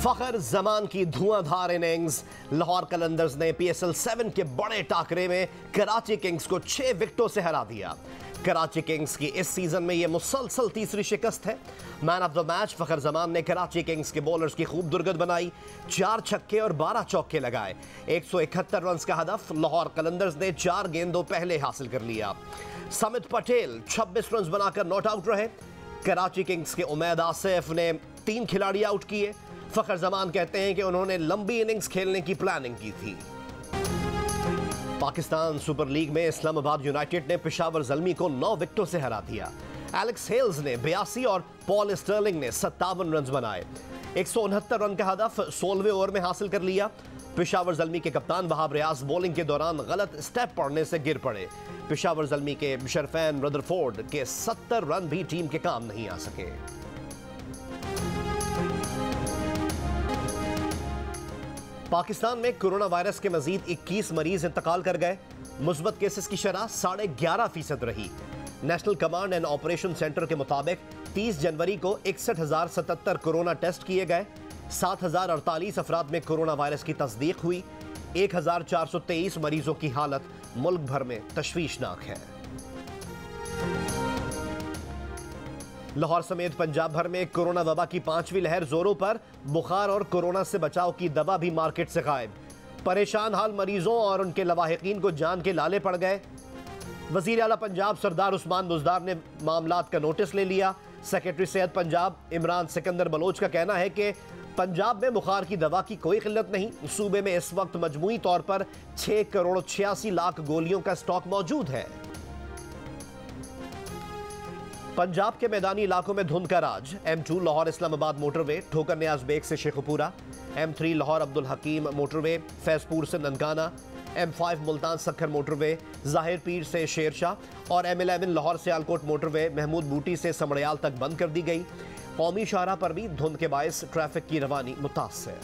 फखर जमान की धुआंधार इनिंग्स। लाहौर कलंदर्स ने PSL 7 के बड़े टाकरे में कराची किंग्स को 6 विकेटों से हरा दिया। कराची किंग्स की इस सीजन में यह मुसलसल तीसरी शिकस्त है। मैन ऑफ द मैच फखर जमान ने कराची किंग्स के बॉलर्स की खूब दुर्गत बनाई, 4 छक्के और 12 चौके लगाए। 171 रन का हदफ लाहौर कलंदर्स ने 4 गेंदों पहले हासिल कर लिया। समित पटेल 26 रन बनाकर नॉट आउट रहे। कराची किंग्स के उमैद आसिफ ने 3 खिलाड़ी आउट किए। फखर जमान कहते हैं कि उन्होंने लंबी इनिंग्स खेलने की प्लानिंग की थी। पाकिस्तान सुपर लीग में इस्लामाबाद यूनाइटेड ने पेशावर ज़ल्मी को 9 विकेटों से हरा दिया। एलेक्स हेल्स ने 82 और पॉल स्टर्लिंग ने 57 रन बनाए। 169 रन का हदफ 16वें ओवर में हासिल कर लिया। पेशावर ज़ल्मी के कप्तान वहाब रियाज बॉलिंग के दौरान गलत स्टेप पड़ने से गिर पड़े। पेशावर ज़ल्मी के शरफैन रदरफोर्ड के 70 रन भी टीम के काम नहीं आ सके। पाकिस्तान में कोरोना वायरस के मजीद 21 मरीज इंतकाल कर गए। मुस्बत केसेस की शरह 11.5% रही। National command and operation centre के मुताबिक 30 जनवरी को 61,077 कोरोना टेस्ट किए गए। 7,048 अफराद में कोरोना वायरस की तस्दीक हुई। 1,423 मरीजों की हालत मुल्क भर में तशवीशनाक है। लाहौर समेत पंजाब भर में कोरोना वबा की 5वीं लहर जोरों पर। बुखार और कोरोना से बचाव की दवा भी मार्केट से गायब। परेशान हाल मरीजों और उनके लवाहिकीन को जान के लाले पड़ गए। वजीर आला पंजाब सरदार उस्मान बुज़दार ने मामलात का नोटिस ले लिया। सेक्रेटरी सेहत पंजाब इमरान सिकंदर बलोच का कहना है कि पंजाब में बुखार की दवा की कोई किल्लत नहीं। सूबे में इस वक्त मजमूई तौर पर 6 करोड़ 86 लाख गोलियों का स्टॉक मौजूद है। पंजाब के मैदानी इलाकों में धुंध का राज। M2 लाहौर इस्लामाबाद मोटरवे ठोकर नियाज बेग से शेखुपुरा, M3 लाहौर अब्दुल हकीम मोटरवे फैजपुर से ननकाना, M5 मुल्तान सखर मोटरवे जाहिर पीर से शेरशाह और M11 लाहौर सियालकोट मोटरवे महमूद बूटी से समड़याल तक बंद कर दी गई। कौमी शाहराह पर भी धुंध के बायस ट्रैफिक की रवानी मुतासर।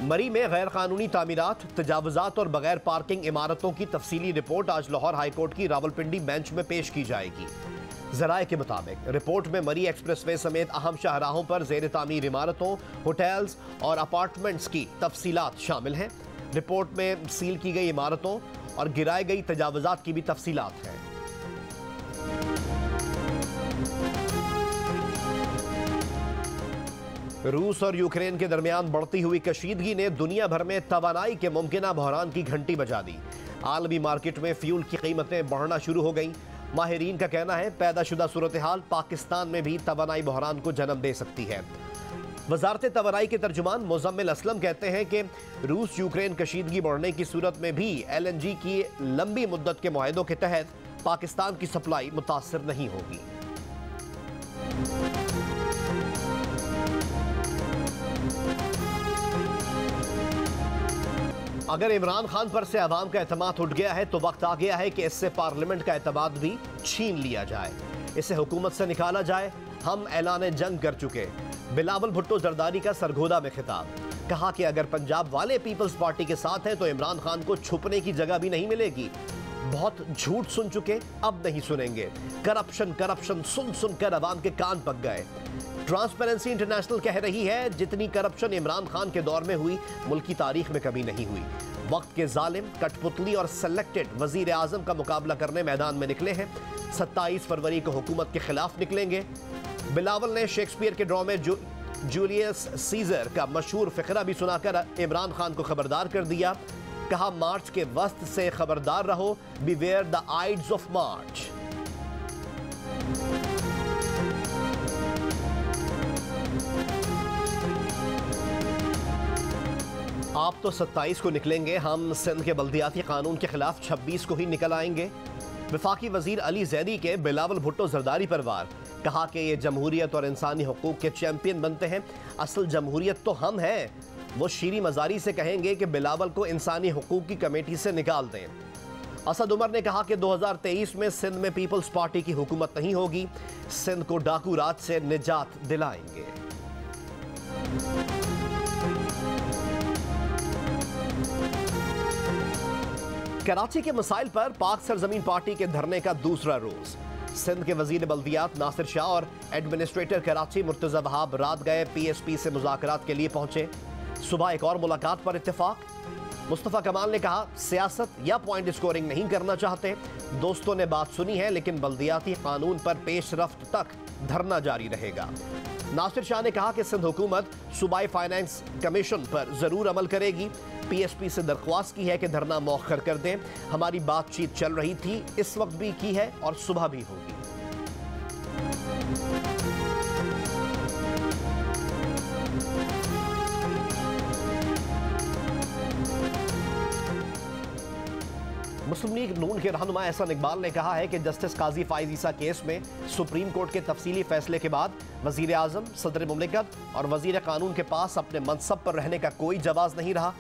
मरी में गैर कानूनी तामीरात, तजावुजात और बगैर पार्किंग इमारतों की तफसीली रिपोर्ट आज लाहौर हाईकोर्ट की रावलपिंडी बेंच में पेश की जाएगी। जराए के मुताबिक रिपोर्ट में मरी एक्सप्रेसवे समेत अहम शाहराहों पर जेर तामीर इमारतों, होटल्स और अपार्टमेंट्स की तफसीलात शामिल हैं। रिपोर्ट में सील की गई इमारतों और गिराई गई तजावुजात की भी तफसीलात हैं। रूस और यूक्रेन के दरमियान बढ़ती हुई कशीदगी ने दुनिया भर में तवानाई के मुमकिना बहरान की घंटी बजा दी। आलमी मार्केट में फ्यूल की कीमतें बढ़ना शुरू हो गईं। माहिरीन का कहना है पैदाशुदा सूरत हाल पाकिस्तान में भी तवानाई बहरान को जन्म दे सकती है। वजारत तवानाई के तर्जुमान मुजम्मिल असलम कहते हैं कि रूस यूक्रेन कशीदगी बढ़ने की सूरत में भी LNG की लंबी मुद्दत के मुआहदों के तहत पाकिस्तान की सप्लाई मुतासर नहीं होगी। अगर इमरान खान पर से अवाम का एतमाद उठ गया है तो वक्त आ गया है कि इससे पार्लियामेंट का एतमाद भी छीन लिया जाए, इसे हुकूमत से निकाला जाए। हम ऐलान जंग कर चुके। बिलावल भुट्टो जरदारी का सरगोदा में खिताब। कहा कि अगर पंजाब वाले पीपल्स पार्टी के साथ हैं तो इमरान खान को छुपने की जगह भी नहीं मिलेगी। बहुत झूठ सुन चुके, अब नहीं सुनेंगे। करप्शन करप्शन सुन सुनकर अवाम के कान पक गए। ट्रांसपेरेंसी इंटरनेशनल कह रही है जितनी करप्शन इमरान खान के दौर में हुई मुल्क की तारीख में कभी नहीं हुई। वक्त के जालिम, कठपुतली और सेलेक्टेड वजीर आजम का मुकाबला करने मैदान में निकले हैं। 27 फरवरी को हुकूमत के खिलाफ निकलेंगे। बिलावल ने शेक्सपियर के ड्रामे जूलियस सीजर का मशहूर फिक्रा भी सुनाकर इमरान खान को खबरदार कर दिया। कहा मार्च के वस्त से खबरदार रहो, beware the aides of March. आप तो 27 को निकलेंगे, हम सिंध के बल्दियाती कानून के खिलाफ 26 को ही निकल आएंगे। वफाकी वजीर अली जैदी के बिलावल भुट्टो जरदारी पर वार। कहा कि ये जमहूरियत और इंसानी हुकूक के चैंपियन बनते हैं, असल जमहूरियत तो हम हैं। वो शीरी मजारी से कहेंगे कि बिलावल को इंसानी हुकूक की कमेटी से निकाल दें। असद उमर ने कहा कि 2023 में सिंध में पीपल्स पार्टी की हुकूमत नहीं होगी, सिंध को डाकू राज से निजात दिलाएंगे। कराची के मसाइल पर पाक सरजमीन पार्टी के धरने का दूसरा रोज। सिंध के वजीर बल्दियात नासिर शाह और एडमिनिस्ट्रेटर कराची मुर्तजा वहाब रात गए PSP से मुज़ाकरात के लिए पहुंचे। सुबह एक और मुलाकात पर इत्तेफाक। मुस्तफ़ा कमाल ने कहा सियासत या पॉइंट स्कोरिंग नहीं करना चाहते, दोस्तों ने बात सुनी है लेकिन बल्दियाती कानून पर पेशरफ्त तक धरना जारी रहेगा। नासिर शाह ने कहा कि सिंध हुकूमत सूबाई फाइनेंस कमीशन पर जरूर अमल करेगी। PSP से दरख्वास्त की है कि धरना मौखर कर दें। हमारी बातचीत चल रही थी, इस वक्त भी की है और सुबह भी होगी। मुस्लिम लीग नून के रहनुमा एहसान इकबाल ने कहा है कि जस्टिस काजी फाइज ईसा केस में सुप्रीम कोर्ट के तफसीली फैसले के बाद वजीर आजम, सदर मुमलिकत और वजीर कानून के पास अपने मनसब पर रहने का कोई जवाब नहीं रहा।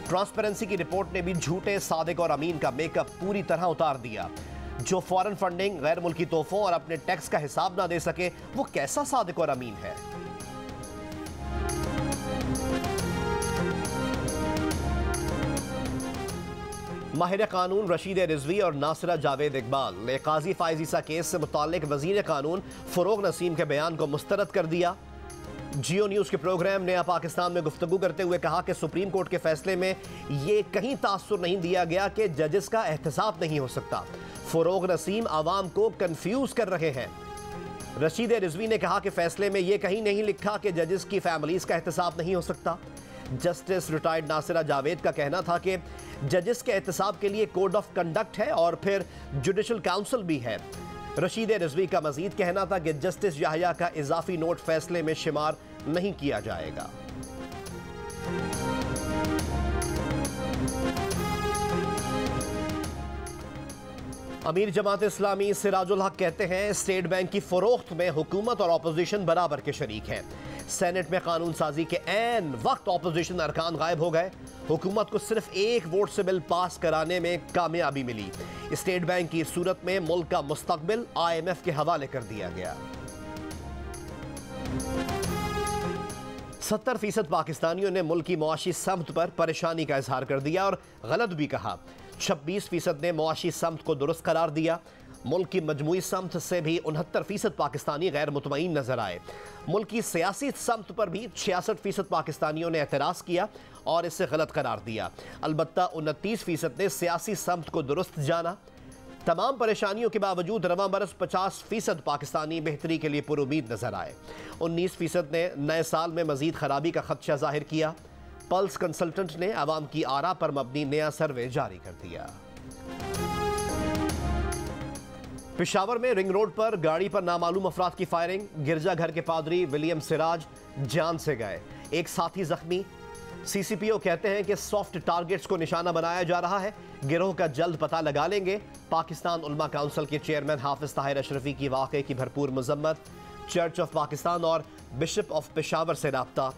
ट्रांसपेरेंसी की रिपोर्ट ने भी झूठे, सादिक और अमीन का मेकअप पूरी तरह उतार दिया। जो फॉरेन फंडिंग, गैर मुल्की तोहफों और अपने टैक्स का हिसाब ना दे सके, वो कैसा सादिक और अमीन है? माहिर कानून रशीद रिजवी और नासिरा जावेद इकबाल ने काजी फाइज ईसा केस से मुताल्लिक वजीर कानून फरोग नसीम के बयान को मुस्तरद कर दिया। जियो न्यूज़ के प्रोग्राम नया पाकिस्तान में गुफ्तगू करते हुए कहा कि सुप्रीम कोर्ट के फैसले में ये कहीं तासुर नहीं दिया गया कि जजेस का एहतसाब नहीं हो सकता। फरोग नसीम आवाम को कंफ्यूज कर रहे हैं। रशीद रिजवी ने कहा कि फैसले में यह कहीं नहीं लिखा कि जजेस की फैमिलीज का एहतसाब नहीं हो सकता। जस्टिस रिटायर्ड नासिरा जावेद का कहना था कि जजेस के एहतसाब के लिए कोड ऑफ कंडक्ट है और फिर जुडिशल काउंसिल भी है। रशीद रिजवी का मजीद कहना था कि जस्टिस याहिया का इजाफी नोट फैसले में शुमार नहीं किया जाएगा। अमीर जमात इस्लामी सिराजुल हक कहते हैं स्टेट बैंक की फरोख्त में हुकूमत और अपोजिशन बराबर के शरीक हैं। सेनेट में कानून साजी के ऐन वक्त अपोजिशन अरकान गायब हो गए। हुकूमत को सिर्फ एक वोट से बिल पास कराने में कामयाबी मिली। स्टेट बैंक की सूरत में मुल्क का मुस्तकबिल IMF के हवाले कर दिया गया। 70% पाकिस्तानियों ने मुल्क की मुआशी समत पर परेशानी का इजहार कर दिया और गलत भी कहा। 26% ने मुआशी समत को दुरुस्त करार दिया। मुल्क की मजमूई समत से भी 69% पाकिस्तानी गैर मुतमईन नजर आए। मुल्क की सियासी समत पर भी 66% पाकिस्तानियों ने एतराज़ किया और इसे गलत करार दिया। अलबत्ता 29% ने सियासी समत को दुरुस्त जाना। तमाम परेशानियों के बावजूद रवां बरस 50% पाकिस्तानी बेहतरी के लिए पुरुमीद नजर आए। 19% ने नए साल में मजीद खराबी का खदशा जाहिर किया। पल्स कंसल्टेंट ने आवाम की आरा पर मबनी नया सर्वे जारी कर दिया। पेशावर में रिंग रोड पर गाड़ी पर नामालूम अफराद की फायरिंग। गिरजाघर के पादरी विलियम सिराज जान से गए, एक साथी जख्मी। CCPO कहते हैं कि सॉफ्ट टारगेट्स को निशाना बनाया जा रहा है। गिरोह का जल्द पता लगा लेंगे। पाकिस्तान उलमा काउंसिल के चेयरमैन हाफिज ताहिर अशरफी की वाक़े की भरपूर मजम्मत। चर्च ऑफ पाकिस्तान और बिशप ऑफ पेशावर से राब्ता।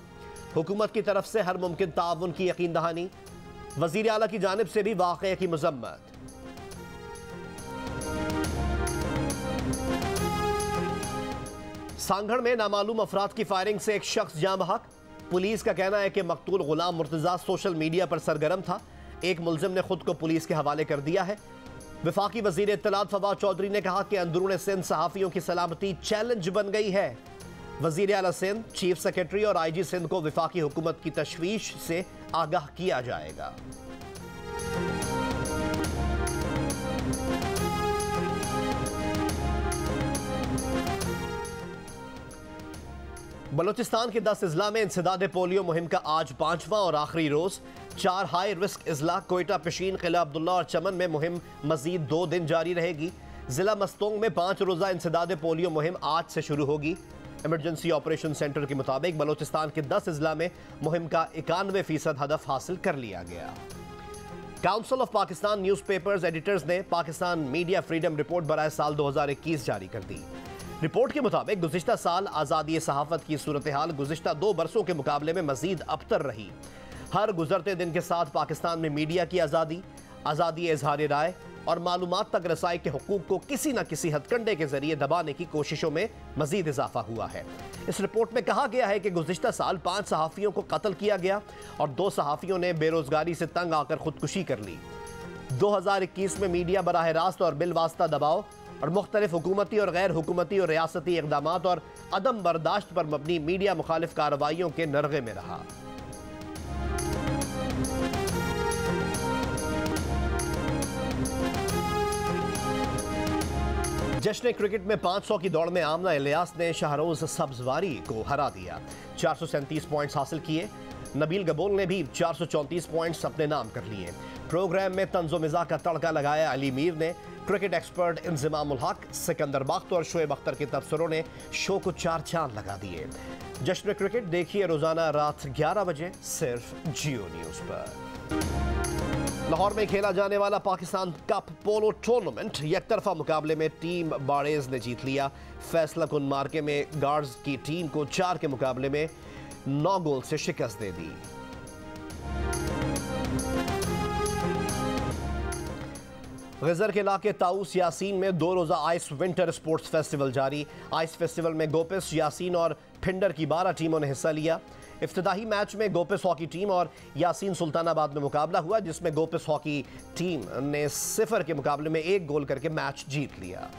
हुकूमत की तरफ से हर मुमकिन ताउन की यकीन दहानी। वज़ीर आला की जानिब से भी वाक़े की मजम्मत। सांगढ़ में नामालूम अफराद की फायरिंग से एक शख्स जाँ बहक। पुलिस का कहना है कि मकतूल गुलाम मुर्तजा सोशल मीडिया पर सरगर्म था। एक मुलजिम ने खुद को पुलिस के हवाले कर दिया है। वफाकी वजीर इत्तलात फवाद चौधरी ने कहा कि अंदरून सिंध सहाफ़ियों की सलामती चैलेंज बन गई है। वजीर आला सिंध, चीफ सेक्रेटरी और IG सिंध को वफाकी हुकूमत की तशवीश से आगाह किया जाएगा। बलोचिस्तान के 10 अजला में इंसदाद पोलियो मुहिम का आज 5वां और आखिरी रोज। 4 हाई रिस्क अजला कोयटा, पिशीन, किला अब्दुल्ला और चमन में मुहिम मजीद 2 दिन जारी रहेगी। जिला मस्तोंग में 5 रोजा इंसदाद पोलियो मुहिम आज से शुरू होगी। इमरजेंसी ऑपरेशन सेंटर के मुताबिक बलोचिस्तान के 10 अजला में मुहिम का 91% हदफ हासिल कर लिया गया। Council of Pakistan newspapers editors ने पाकिस्तान मीडिया फ्रीडम रिपोर्ट बराए साल 2021 जारी कर दी। रिपोर्ट के मुताबिक गुज़िश्ता साल आज़ादी सहाफ़त की सूरत हाल गुज़िश्ता 2 बरसों के मुकाबले में मज़ीद अबतर रही। हर गुजरते दिन के साथ पाकिस्तान में मीडिया की आज़ादी इज़हार राय और मालूमात तक रसाई के हुकूक को किसी न किसी हथकंडे के जरिए दबाने की कोशिशों में मज़ीद इजाफा हुआ है। इस रिपोर्ट में कहा गया है कि गुज़िश्ता साल 5 सहाफ़ियों को कत्ल किया गया और 2 सहाफ़ियों ने बेरोज़गारी से तंग आकर खुदकुशी कर ली। 2021 में मीडिया बराह रास्त और बिलवास्ता दबाव और मुख्तलिफ हुकूमती और गैर हुकूमती और रियासती इक़दाम और अदम बर्दाश्त पर मबनी मीडिया मुखालिफ कार्रवाइयों के नरगे में रहा। जश्न क्रिकेट में 500 की दौड़ में आमना इलियास ने शाहरोज सब्जवारी को हरा दिया। 437 पॉइंट्स हासिल किए। नबील गबोल ने भी 434 पॉइंट्स अपने नाम कर लिए। प्रोग्राम में तंज़ो मिज़ाह का तड़का लगाया अली मीर ने। क्रिकेट एक्सपर्ट इंज़िमामुल हक, सिकंदर बख्त और शोएब अख्तर के तबसरों ने शो को 4 चांद लगा दिए। जश्न क्रिकेट देखिए रोजाना रात 11 बजे सिर्फ जियो न्यूज़ पर। लाहौर में खेला जाने वाला पाकिस्तान कप पोलो टूर्नामेंट एकतरफा मुकाबले में टीम बारेज ने जीत लिया। फैसला कुन मार्के में गार्ड्स की टीम को 4 के मुकाबले में 9 गोल से शिकस्त दे दी। गजर के इलाके ताऊस यासीन में 2 रोजा आइस विंटर स्पोर्ट्स फेस्टिवल जारी। आइस फेस्टिवल में गोपिस, यासीन और फिंडर की 12 टीमों ने हिस्सा लिया। इफ्तिताही मैच में गोपिस हॉकी टीम और यासीन सुल्तानाबाद में मुकाबला हुआ, जिसमें गोपिस हॉकी टीम ने 0 के मुकाबले में 1 गोल करके मैच जीत लिया।